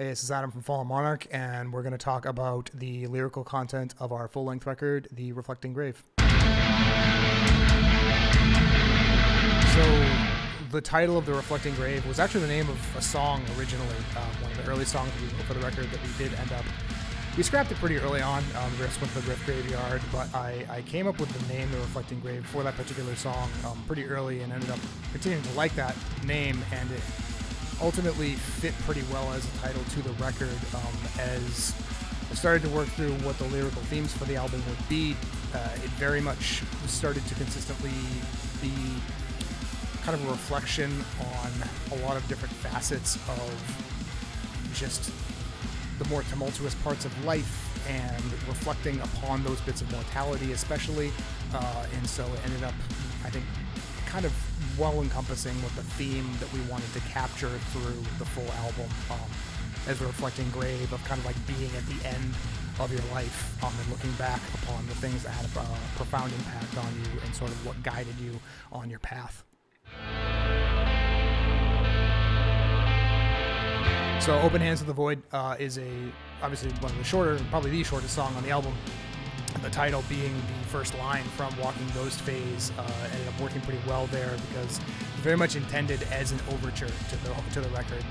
Hey, this is Adam from Fallen Monarch, and we're going to talk about the lyrical content of our full-length record, The Reflecting Grave. So, the title of The Reflecting Grave was actually the name of a song originally, one of the early songs we wrote for the record that we did end up. We scrapped it pretty early on, the rest went to the Riff Graveyard, but I came up with the name The Reflecting Grave for that particular song pretty early and ended up continuing to like that name, and it ultimately fit pretty well as a title to the record. As I started to work through what the lyrical themes for the album would be, it very much started to consistently be kind of a reflection on a lot of different facets of just the more tumultuous parts of life and reflecting upon those bits of mortality especially, and so it ended up, I think, kind of well encompassing with the theme that we wanted to capture through the full album, as a reflecting grave of kind of like being at the end of your life, and looking back upon the things that had a profound impact on you and sort of what guided you on your path. So Open Hands to the Void is obviously one of the shorter, probably the shortest song on the album. The title being the first line from Walking Ghost Phase ended up working pretty well there because it's very much intended as an overture to the record,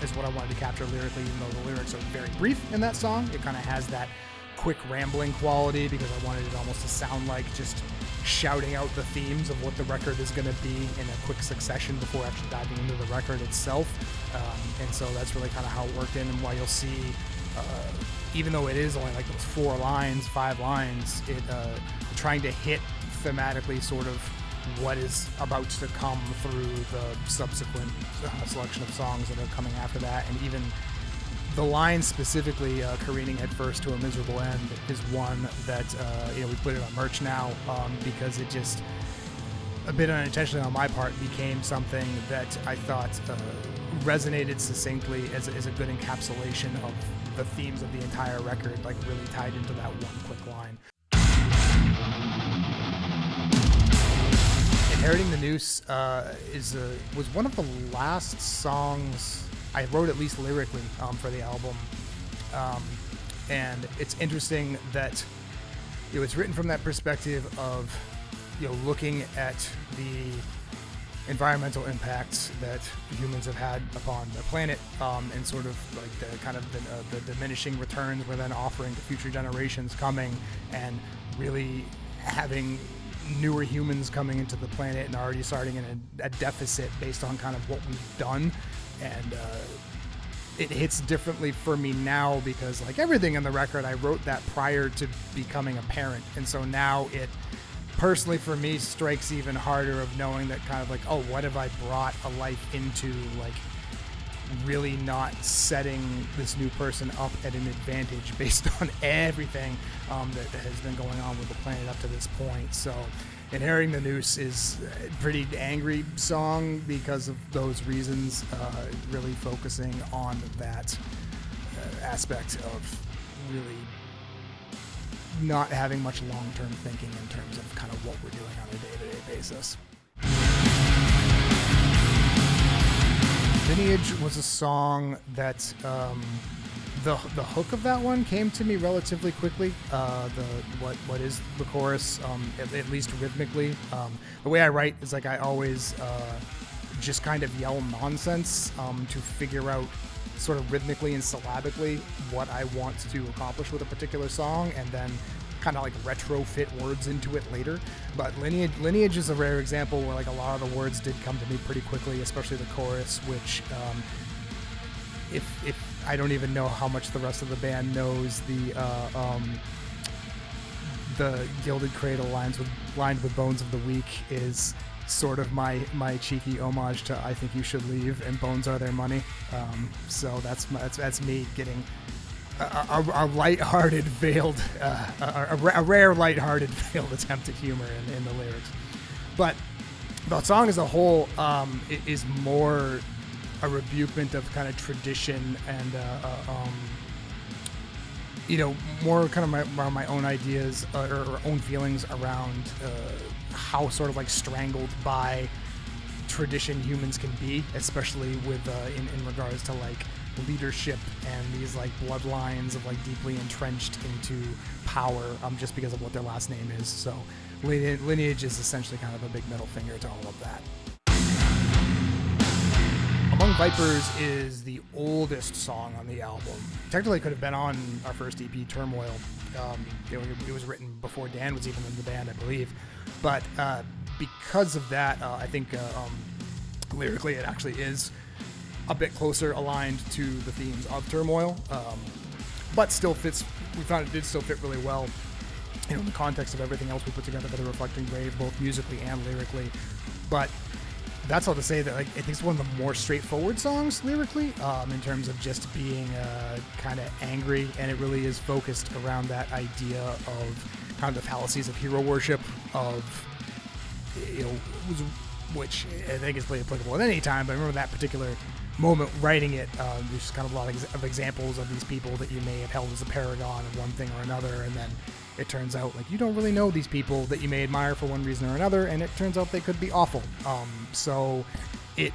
is what I wanted to capture lyrically, even though the lyrics are very brief in that song. It kind of has that quick rambling quality because I wanted it almost to sound like just shouting out the themes of what the record is going to be in a quick succession before actually diving into the record itself. And so that's really kind of how it worked in, and why you'll see, even though it is only like those 5 lines, it trying to hit thematically sort of what is about to come through the subsequent selection of songs that are coming after that. And even the line specifically, careening headfirst to a miserable end, is one that we put it on merch now, because it just, a bit unintentionally on my part, became something that I thought resonated succinctly as a good encapsulation of the themes of the entire record, like really tied into that one quick line. Inheriting the Noose was one of the last songs I wrote, at least lyrically, for the album. And it's interesting that it's written from that perspective of looking at the environmental impacts that humans have had upon the planet, and sort of like the kind of the diminishing returns we're then offering to future generations coming, and really having newer humans coming into the planet and already starting in a deficit based on kind of what we've done. And it hits differently for me now because, like everything in the record, I wrote that prior to becoming a parent, and so now it personally for me strikes even harder of knowing that kind of like, oh, what have I brought a life into, like really not setting this new person up at an advantage based on everything that has been going on with the planet up to this point. So Inheriting the Noose is a pretty angry song because of those reasons, really focusing on that aspect of really not having much long-term thinking in terms of kind of what we're doing on a day-to-day basis. Lineage was a song that the hook of that one came to me relatively quickly. What is the chorus, at least rhythmically. The way I write is like I always just kind of yell nonsense to figure out sort of rhythmically and syllabically what I want to accomplish with a particular song, and then kind of like retrofit words into it later. But Lineage is a rare example where like a lot of the words did come to me pretty quickly, especially the chorus, which if I don't even know how much the rest of the band knows, the Gilded Cradle lined with Bones of the Weak is sort of my cheeky homage to I Think You Should Leave and Bones Are Their Money. So that's me getting a lighthearted veiled, a rare lighthearted veiled attempt at humor in the lyrics. But the song as a whole is more a rebukement of kind of tradition and more kind of my own ideas or own feelings around how sort of like strangled by tradition humans can be, especially with in regards to like leadership and these like bloodlines of like deeply entrenched into power, just because of what their last name is. So lineage is essentially kind of a big middle finger to all of that. Among Vipers is the oldest song on the album. Technically could have been on our first EP, Turmoil. It was written before Dan was even in the band, I believe. But because of that, I think lyrically it actually is a bit closer aligned to the themes of Turmoil, but still fits. We found it did still fit really well, in the context of everything else we put together for the Reflecting Grave, both musically and lyrically. But that's all to say that I think it's one of the more straightforward songs lyrically, in terms of just being kind of angry, and it really is focused around that idea of kind of the fallacies of hero worship, of which I think is pretty applicable at any time. But I remember that particular moment writing it. There's kind of a lot of examples of these people that you may have held as a paragon of one thing or another, and then it turns out like you don't really know these people that you may admire for one reason or another, and it turns out they could be awful. So it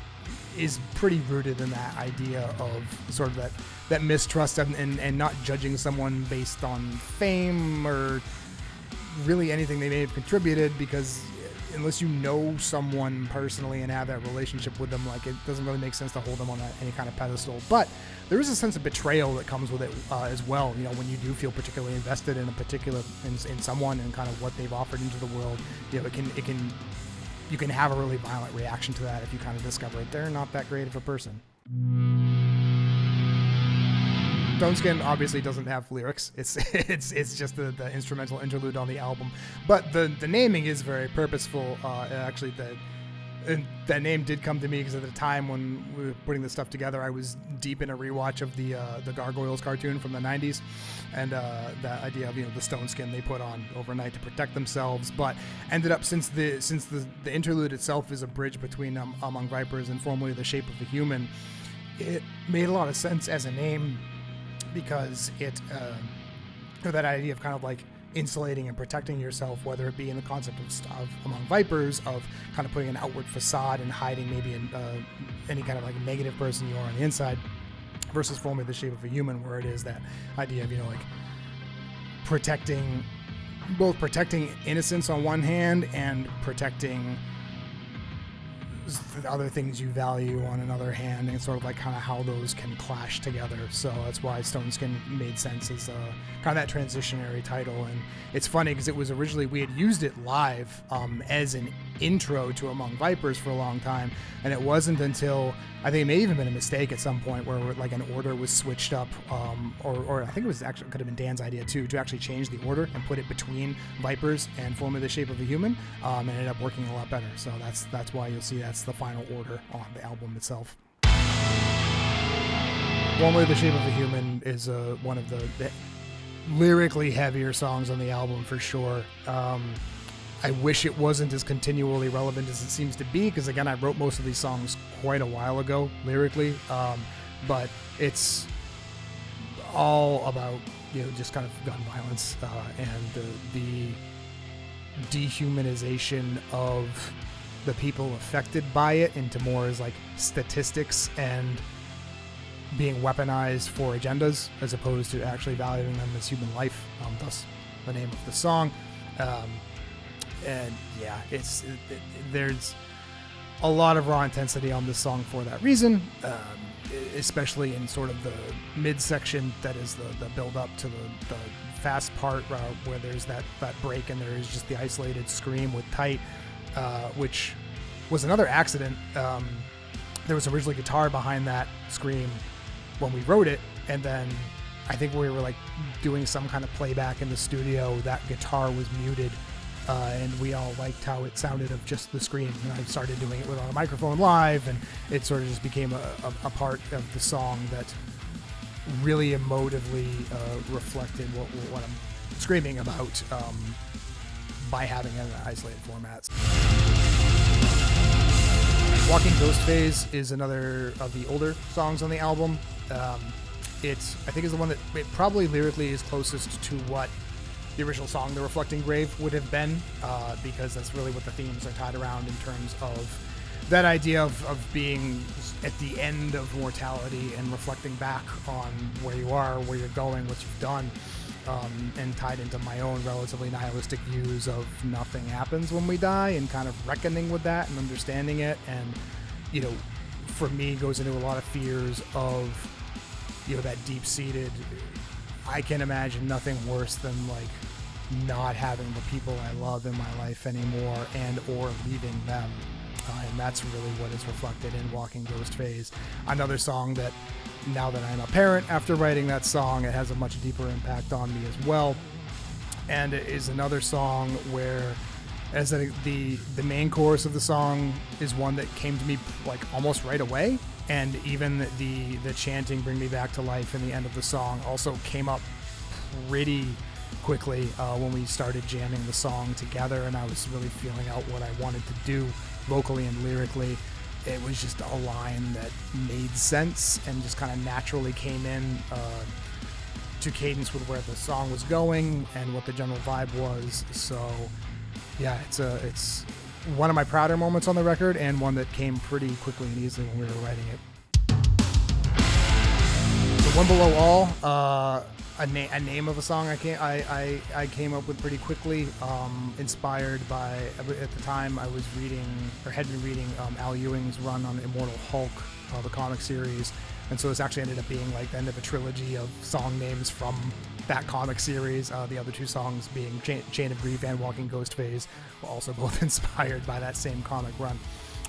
is pretty rooted in that idea of sort of that mistrust and not judging someone based on fame or really anything they may have contributed, because unless you know someone personally and have that relationship with them, like it doesn't really make sense to hold them on any kind of pedestal. But there is a sense of betrayal that comes with it as well. When you do feel particularly invested in a particular in someone and kind of what they've offered into the world, you can have a really violent reaction to that if you kind of discover that they're not that great of a person. Stone Skin obviously doesn't have lyrics. It's just the instrumental interlude on the album. But the naming is very purposeful. Actually, that name did come to me because at the time when we were putting this stuff together, I was deep in a rewatch of the Gargoyles cartoon from the 90s, and that idea of the stone skin they put on overnight to protect themselves. But ended up, since the interlude itself is a bridge between Among Vipers and formerly The Shape of a Human, it made a lot of sense as a name, because it that idea of kind of like insulating and protecting yourself, whether it be in the concept of Among Vipers, of kind of putting an outward facade and hiding maybe any kind of like negative person you are on the inside, versus formerly The Shape of a Human, where it is that idea of like protecting innocence on one hand and protecting the other things you value on another hand, and sort of like kind of how those can clash together. So that's why Stone Skin made sense as kind of that transitionary title. And it's funny because it was originally, we had used it live as an intro to Among Vipers for a long time, and it wasn't until, I think it may even been a mistake at some point where like an order was switched up, or I think it was actually, could have been Dan's idea too, to actually change the order and put it between Vipers and formerly The Shape of a Human, and it ended up working a lot better. So that's why you'll see that's the final order on the album itself. Formerly The Shape of a Human is one of the lyrically heavier songs on the album for sure. I wish it wasn't as continually relevant as it seems to be, because again, I wrote most of these songs quite a while ago lyrically, but it's all about just kind of gun violence and the dehumanization of the people affected by it into more as like statistics and being weaponized for agendas, as opposed to actually valuing them as human life, thus the name of the song. And yeah, there's a lot of raw intensity on this song for that reason, especially in sort of the midsection that is the build up to the fast part, where there's that break and there is just the isolated scream with Tight, which was another accident. There was originally guitar behind that scream when we wrote it, and then I think we were like doing some kind of playback in the studio, that guitar was muted. And we all liked how it sounded of just the scream. And I started doing it on a microphone live, and it sort of just became a part of the song that really emotively reflected what I'm screaming about by having it in an isolated format. Walking Ghost Phase is another of the older songs on the album. I think is the one that it probably lyrically is closest to what the original song, The Reflecting Grave, would have been, because that's really what the themes are tied around in terms of that idea of being at the end of mortality and reflecting back on where you are, where you're going, what you've done, and tied into my own relatively nihilistic views of nothing happens when we die, and kind of reckoning with that and understanding it. And, you know, for me, goes into a lot of fears of, you know, that deep-seated, I can imagine nothing worse than like not having the people I love in my life anymore, and or leaving them. And that's really what is reflected in Walking Ghost Phase. Another song that, now that I'm a parent, after writing that song, it has a much deeper impact on me as well. And it is another song where, as the main chorus of the song is one that came to me like almost right away. And even the chanting "Bring Me Back to Life" in the end of the song also came up pretty quickly when we started jamming the song together, and I was really feeling out what I wanted to do vocally and lyrically. It was just a line that made sense and just kind of naturally came in to cadence with where the song was going and what the general vibe was. So yeah, it's one of my prouder moments on the record, and one that came pretty quickly and easily when we were writing it. The One Below All, a name of a song I came up with pretty quickly, inspired by, at the time I was reading, or had been reading, Al Ewing's run on Immortal Hulk, the comic series, and so this actually ended up being like the end of a trilogy of song names from that comic series. The other two songs being Chain of Grief and Walking Ghost Phase were also both inspired by that same comic run.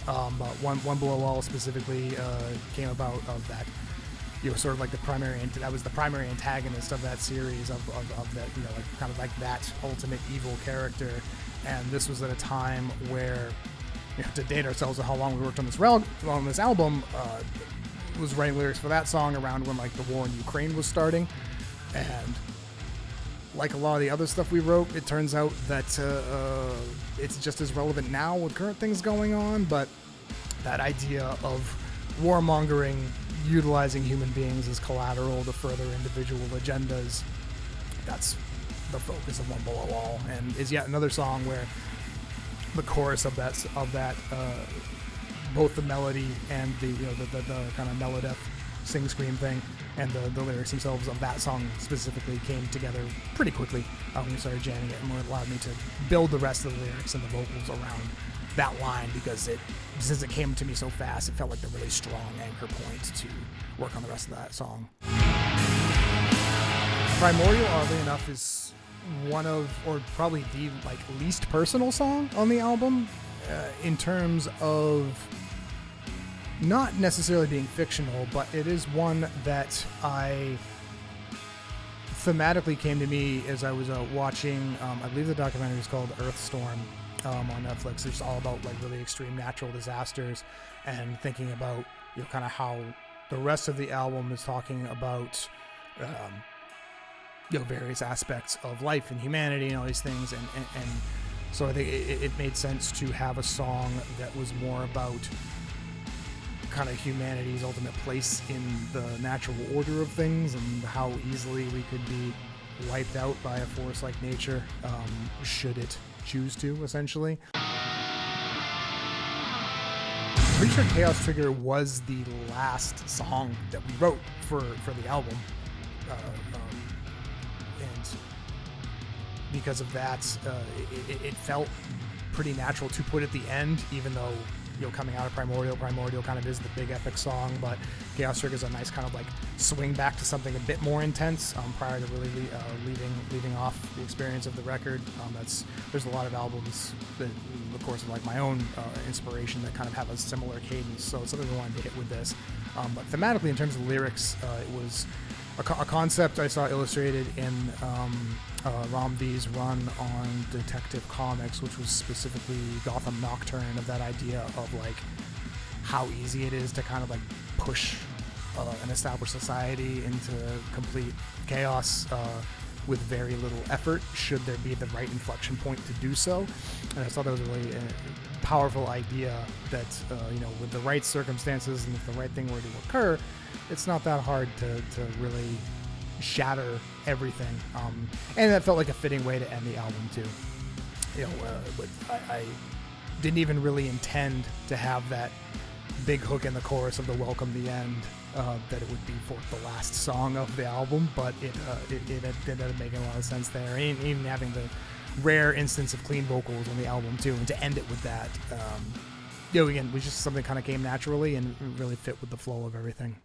But One Below All specifically came about of that, you know, sort of like that was the primary antagonist of that series, of that, you know, like kind of like that ultimate evil character. And this was at a time where, you know, to date ourselves on how long we worked on this album, was writing lyrics for that song around when like the war in Ukraine was starting. And like a lot of the other stuff we wrote, it turns out that it's just as relevant now with current things going on. But that idea of warmongering, utilizing human beings as collateral to further individual agendas, that's the focus of One Below All, and is yet another song where the chorus of that both the melody and the, you know, the kind of melodeath sing scream thing, and the lyrics themselves of that song specifically came together pretty quickly when we started jamming it, and allowed me to build the rest of the lyrics and the vocals around that line, because since it came to me so fast, it felt like a really strong anchor point to work on the rest of that song. Primordial, oddly enough, is one of, or probably the like least personal song on the album, in terms of not necessarily being fictional, but it is one that I thematically came to me as I was watching, I believe the documentary is called Earthstorm, on Netflix. It's all about like really extreme natural disasters, and thinking about, you know, kind of how the rest of the album is talking about, you know, various aspects of life and humanity and all these things, and so I think it made sense to have a song that was more about kind of humanity's ultimate place in the natural order of things, and how easily we could be wiped out by a force like nature, should it choose to, essentially. Pretty sure Chaos Trigger was the last song that we wrote for the album, and because of that, it felt pretty natural to put at the end, even though, you know, coming out of Primordial kind of is the big epic song, but Chaos Trigger is a nice kind of like swing back to something a bit more intense, prior to really leaving off the experience of the record. There's a lot of albums that, in the course of like my own inspiration, that kind of have a similar cadence, so it's something I wanted to hit with this. But thematically, in terms of lyrics, it was a concept I saw illustrated in Ram V's run on Detective Comics, which was specifically Gotham Nocturne, of that idea of like how easy it is to kind of like push an established society into complete chaos with very little effort, should there be the right inflection point to do so. And I thought that was a really powerful idea that, you know, with the right circumstances and if the right thing were to occur, it's not that hard to really shatter everything. And that felt like a fitting way to end the album too. You know, didn't even really intend to have that big hook in the chorus of the Welcome the End, that it would be for the last song of the album, but it ended up making a lot of sense there. And even having the rare instance of clean vocals on the album too, and to end it with that, again, was just something kind of came naturally and really fit with the flow of everything.